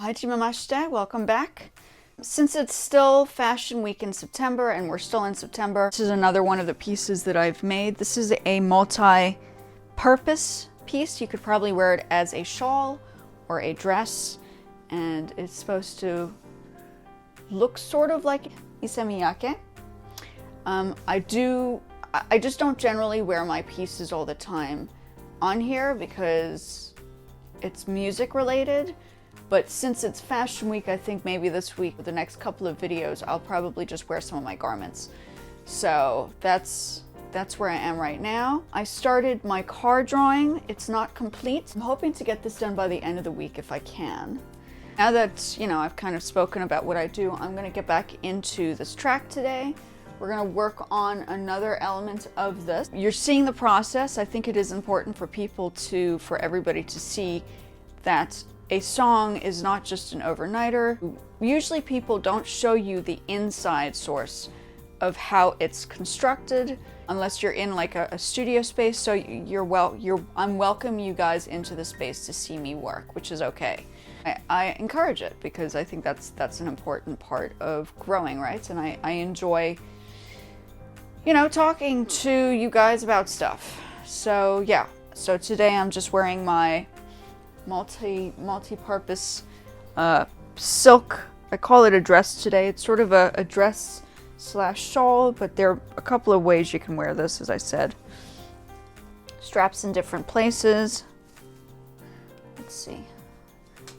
Hajimemashite, welcome back. Since it's still Fashion Week in September and we're still in September, this is another one of the pieces that I've made. This is a multi-purpose piece. You could probably wear it as a shawl or a dress, and it's supposed to look sort of like isemiyake. I just don't generally wear my pieces all the time on here because it's music related. But since it's Fashion Week, I think maybe this week, the next couple of videos, I'll probably just wear some of my garments. So that's where I am right now. I started my card drawing. It's not complete. I'm hoping to get this done by the end of the week if I can. Now that, I've kind of spoken about what I do, I'm gonna get back into this track today. We're gonna work on another element of this. You're seeing the process. I think it is important for everybody to see that a song is not just an overnighter. Usually people don't show you the inside source of how it's constructed unless you're in like a studio space. So I'm welcome you guys into the space to see me work, which is okay. I encourage it because I think that's an important part of growing, right? And I enjoy, talking to you guys about stuff. So yeah, so today I'm just wearing my multi-purpose silk. I call it a dress today. It's sort of a dress / shawl, but there are a couple of ways you can wear this, as I said. Straps in different places. Let's see. You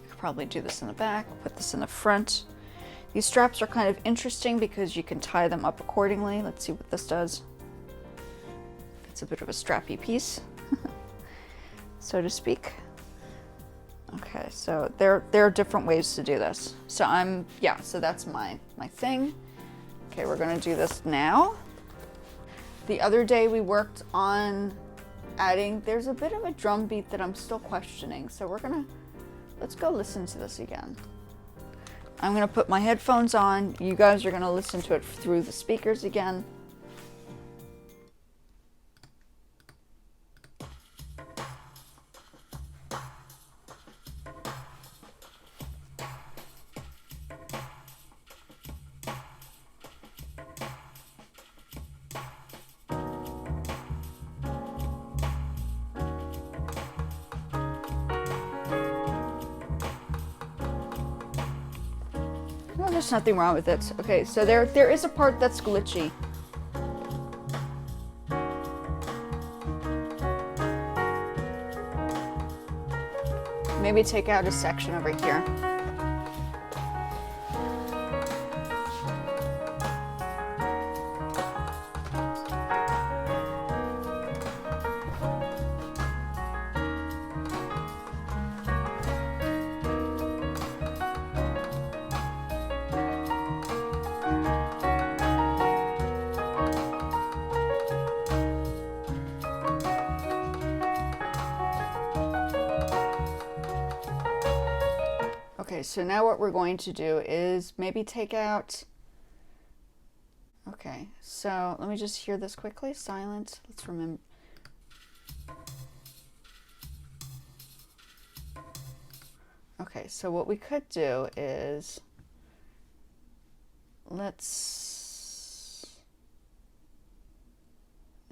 could probably do this in the back, put this in the front. These straps are kind of interesting because you can tie them up accordingly. Let's see what this does. It's a bit of a strappy piece, so to speak. Okay, so there are different ways to do this. So so that's my thing. Okay, we're gonna do this now. The other day we worked on adding, there's a bit of a drum beat that I'm still questioning. So let's go listen to this again. I'm gonna put my headphones on. You guys are gonna listen to it through the speakers again. No, there's nothing wrong with it. Okay, so there is a part that's glitchy. Maybe take out a section over here. Okay, so now what we're going to do is maybe take out... Okay, so let me just hear this quickly. Silent. Let's remember. Okay, so what we could do is... There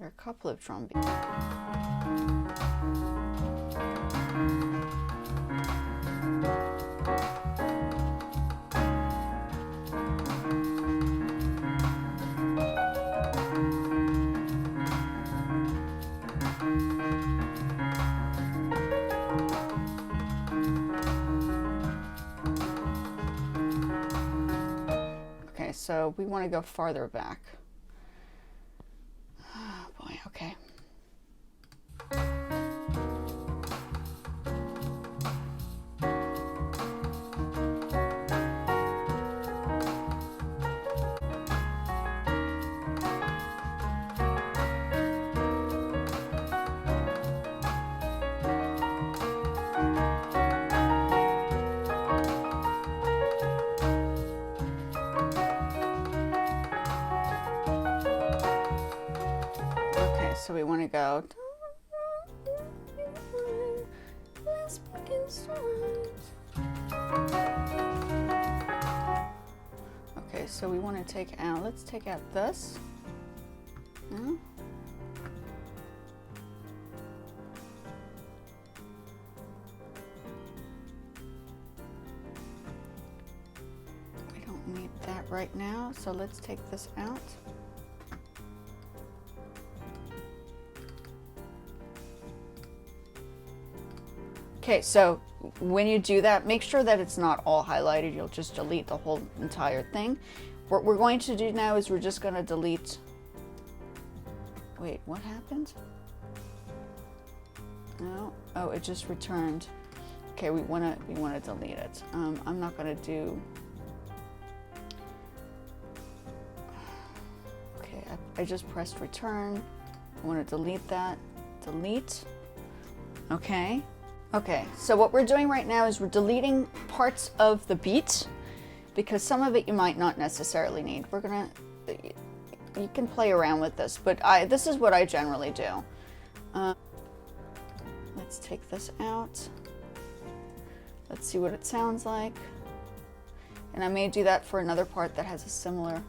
are a couple of drum beats. Okay, so we want to go farther back. Oh boy, okay. So we want to go. Let's begin so we want to take out, let's take out this. No? We don't need that right now, so let's take this out. Okay, so when you do that, make sure that it's not all highlighted. You'll just delete the whole entire thing. What we're going to do now is we're just going to delete. Wait, what happened? No. Oh, it just returned. Okay, we want to delete it. I'm not going to do. Okay, I just pressed return. I want to delete that. Delete. Okay. Okay, so what we're doing right now is we're deleting parts of the beat because some of it you might not necessarily need. You can play around with this, but this is what I generally do. Let's take this out. Let's see what it sounds like. And I may do that for another part that has a similar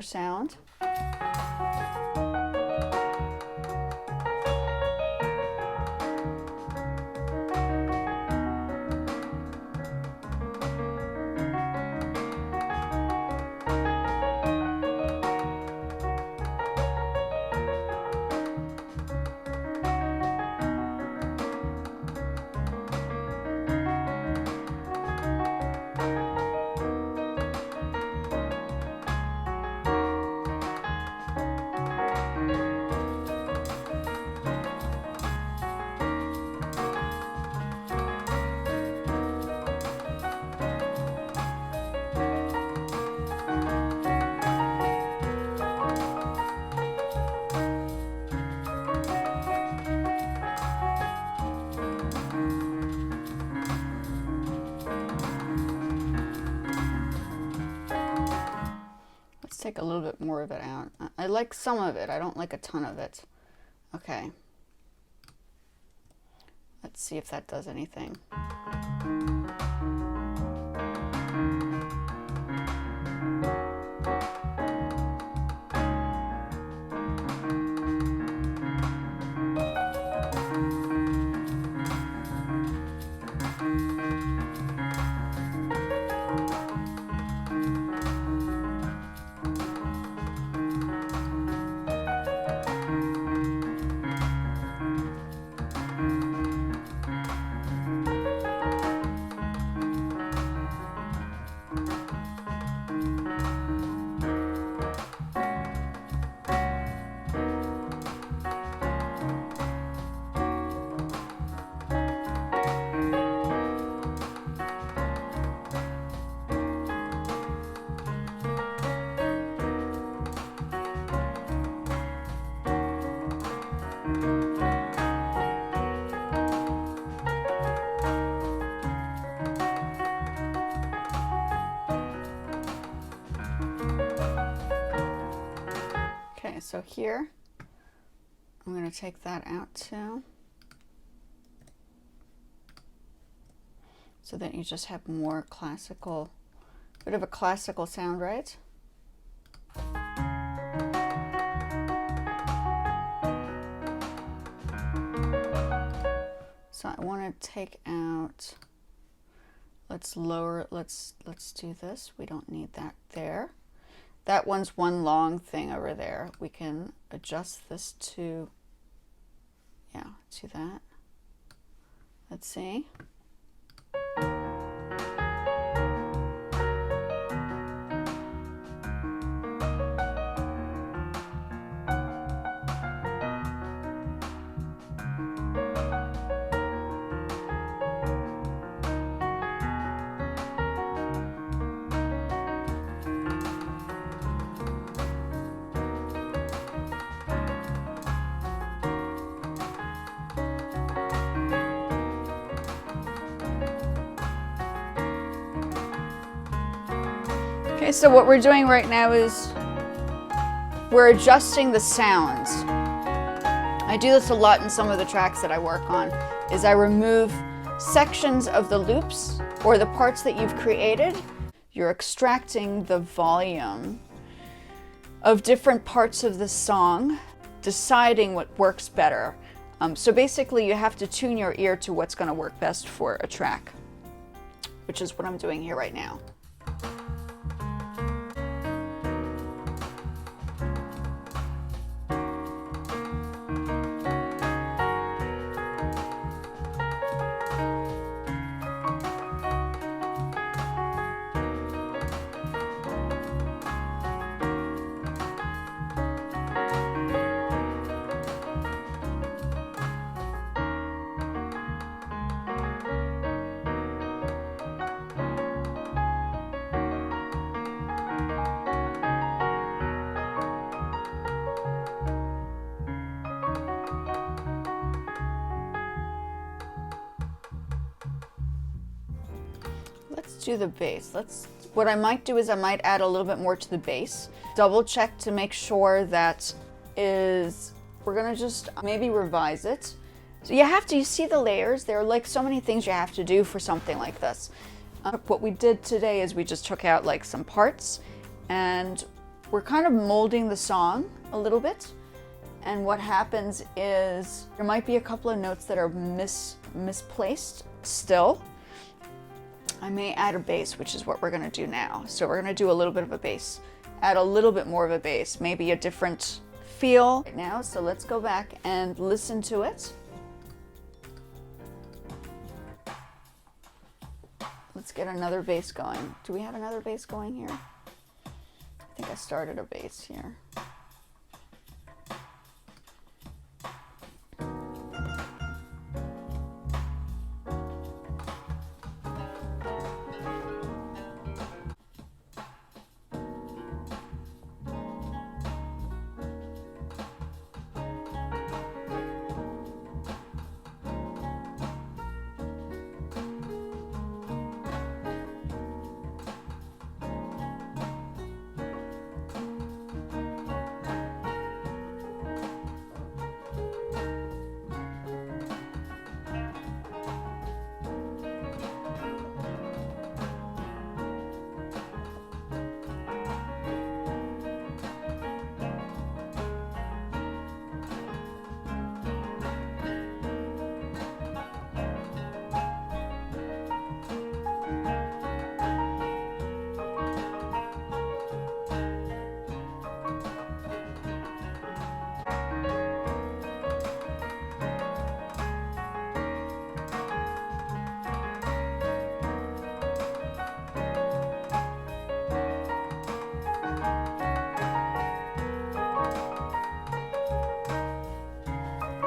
sound. Take a little bit more of it out. I like some of it. I don't like a ton of it. Okay. Let's see if that does anything. Okay, so here, I'm going to take that out too. So that you just have more classical, bit of a classical sound, right? So I want to take out, let's lower, let's do this. We don't need that there. That one's one long thing over there. We can adjust this to, yeah, to that. Let's see. Okay, so what we're doing right now is we're adjusting the sounds. I do this a lot in some of the tracks that I work on, is I remove sections of the loops or the parts that you've created. you're extracting the volume of different parts of the song, deciding what works better. So basically you have to tune your ear to what's going to work best for a track, which is what I'm doing here right now. Let's do the bass. What I might do is I might add a little bit more to the bass. Double check to make sure that we're gonna just maybe revise it. So you see the layers? There are like so many things you have to do for something like this. What we did today is we just took out like some parts and we're kind of molding the song a little bit. And what happens is there might be a couple of notes that are misplaced still. I may add a bass, which is what we're gonna do now. So we're gonna do a little bit of a bass, add a little bit more of a bass, maybe a different feel right now. So let's go back and listen to it. Let's get another bass going. Do we have another bass going here? I think I started a bass here.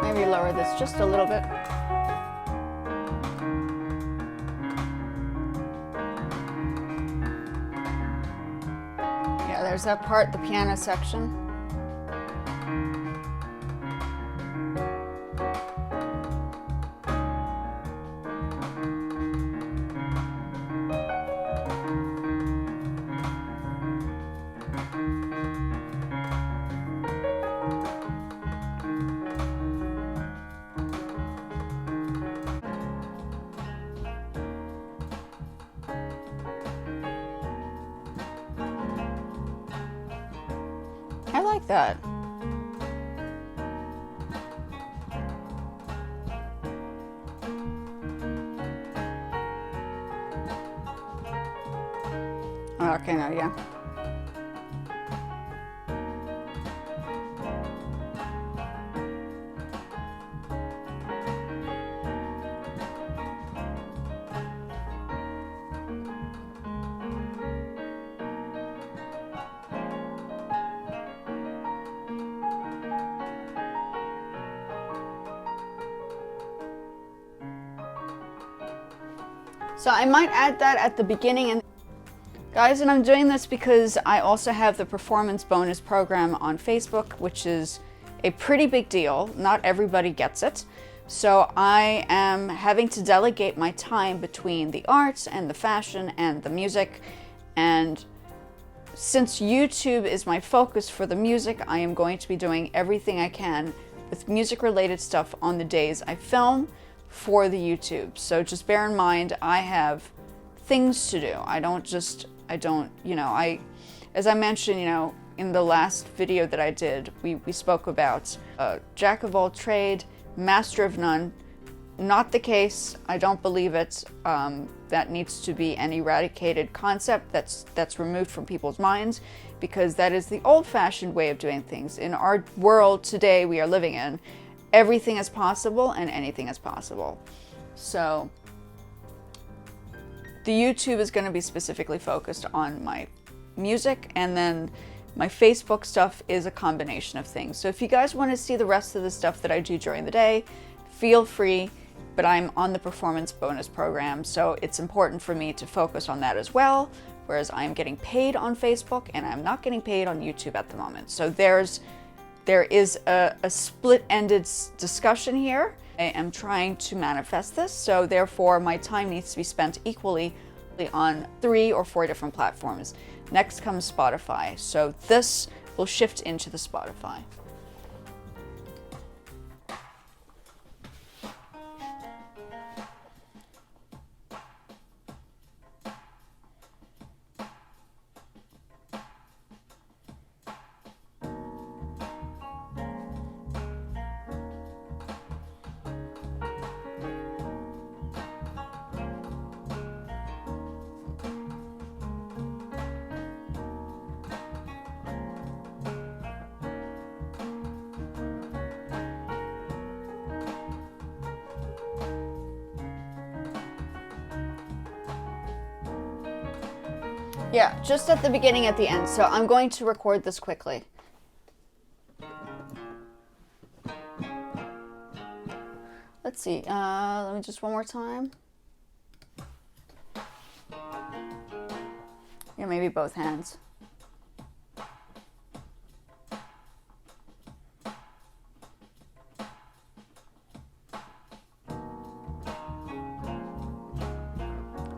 Maybe lower this just a little bit. Yeah, there's that part, the piano section. I like that. Okay, now, yeah. So I might add that at the beginning. And guys, and I'm doing this because I also have the performance bonus program on Facebook, which is a pretty big deal. Not everybody gets it. So I am having to delegate my time between the arts and the fashion and the music. And since YouTube is my focus for the music, I am going to be doing everything I can with music related stuff on the days I film for the YouTube. So just bear in mind, I have things to do. I don't, as I mentioned, in the last video that I did, we spoke about jack of all trade, master of none. Not the case. I don't believe it. That needs to be an eradicated concept that's removed from people's minds, because that is the old-fashioned way of doing things. In our world today we are living in, everything is possible and anything is possible. So the YouTube is going to be specifically focused on my music, and then my Facebook stuff is a combination of things. So if you guys want to see the rest of the stuff that I do during the day, feel free. But I'm on the performance bonus program, so it's important for me to focus on that as well, whereas I'm getting paid on Facebook and I'm not getting paid on YouTube at the moment. So there is a split-ended discussion here. I am trying to manifest this, so therefore my time needs to be spent equally on 3 or 4 different platforms. Next comes Spotify, so this will shift into the Spotify. Yeah, just at the beginning, at the end. So I'm going to record this quickly. Let's see. Let me just one more time. Yeah, maybe both hands.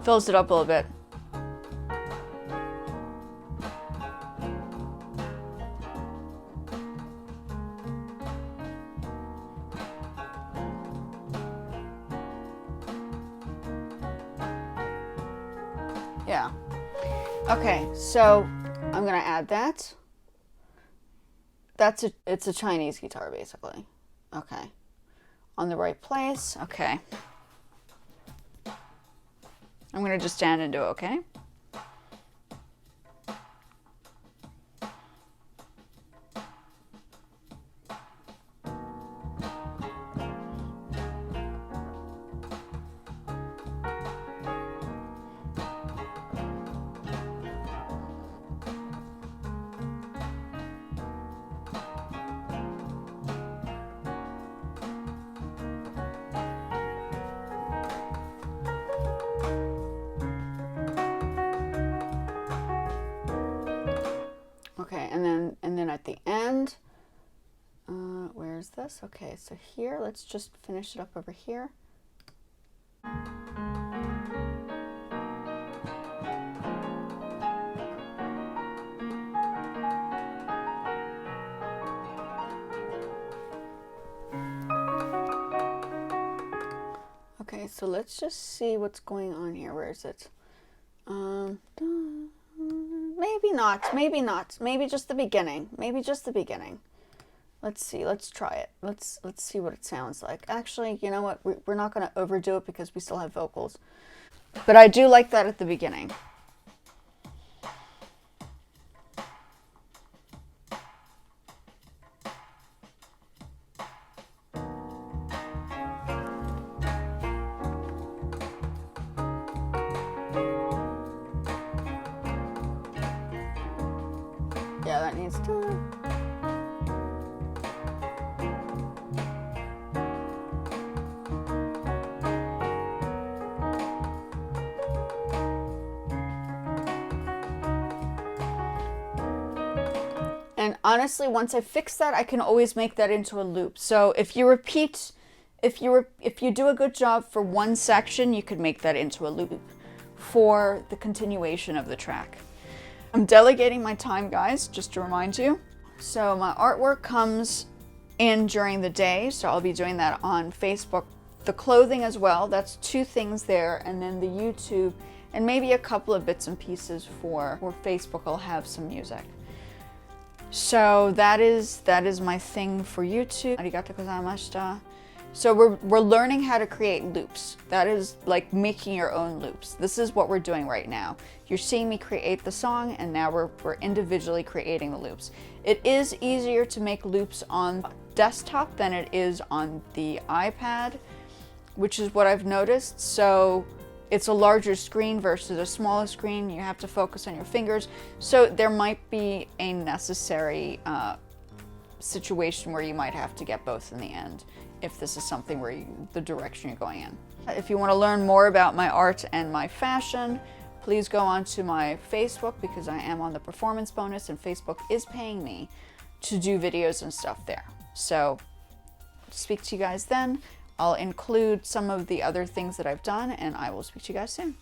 Fills it up a little bit. Yeah. Okay, so I'm gonna add that. It's a Chinese guitar basically. Okay. On the right place. Okay. I'm gonna just stand and do it, okay? Okay, and then at the end, where's this? Okay, so here, let's just finish it up over here. Okay, so let's just see what's going on here. Where is it? Maybe not, maybe not. Maybe just the beginning. Maybe just the beginning. Let's see, let's try it. Let's see what it sounds like. Actually, you know what? We're not going to overdo it because we still have vocals. But I do like that at the beginning. Yeah, that needs to... And honestly, once I fix that, I can always make that into a loop. So if you repeat, if you do a good job for one section, you could make that into a loop for the continuation of the track. I'm delegating my time, guys, just to remind you. So my artwork comes in during the day, so I'll be doing that on Facebook. The clothing as well, that's 2 things there, and then the YouTube and maybe a couple of bits and pieces for Facebook. I'll have some music. So that is my thing for YouTube. Arigatou gozaimashita. So we're learning how to create loops. That is like making your own loops. This is what we're doing right now. You're seeing me create the song, and now we're individually creating the loops. It is easier to make loops on desktop than it is on the iPad, which is what I've noticed. So it's a larger screen versus a smaller screen. You have to focus on your fingers. So there might be a necessary situation where you might have to get both in the end, if this is something where the direction you're going in. If you want to learn more about my art and my fashion, please go on to my Facebook, because I am on the performance bonus and Facebook is paying me to do videos and stuff there. So speak to you guys then. I'll include some of the other things that I've done, and I will speak to you guys soon.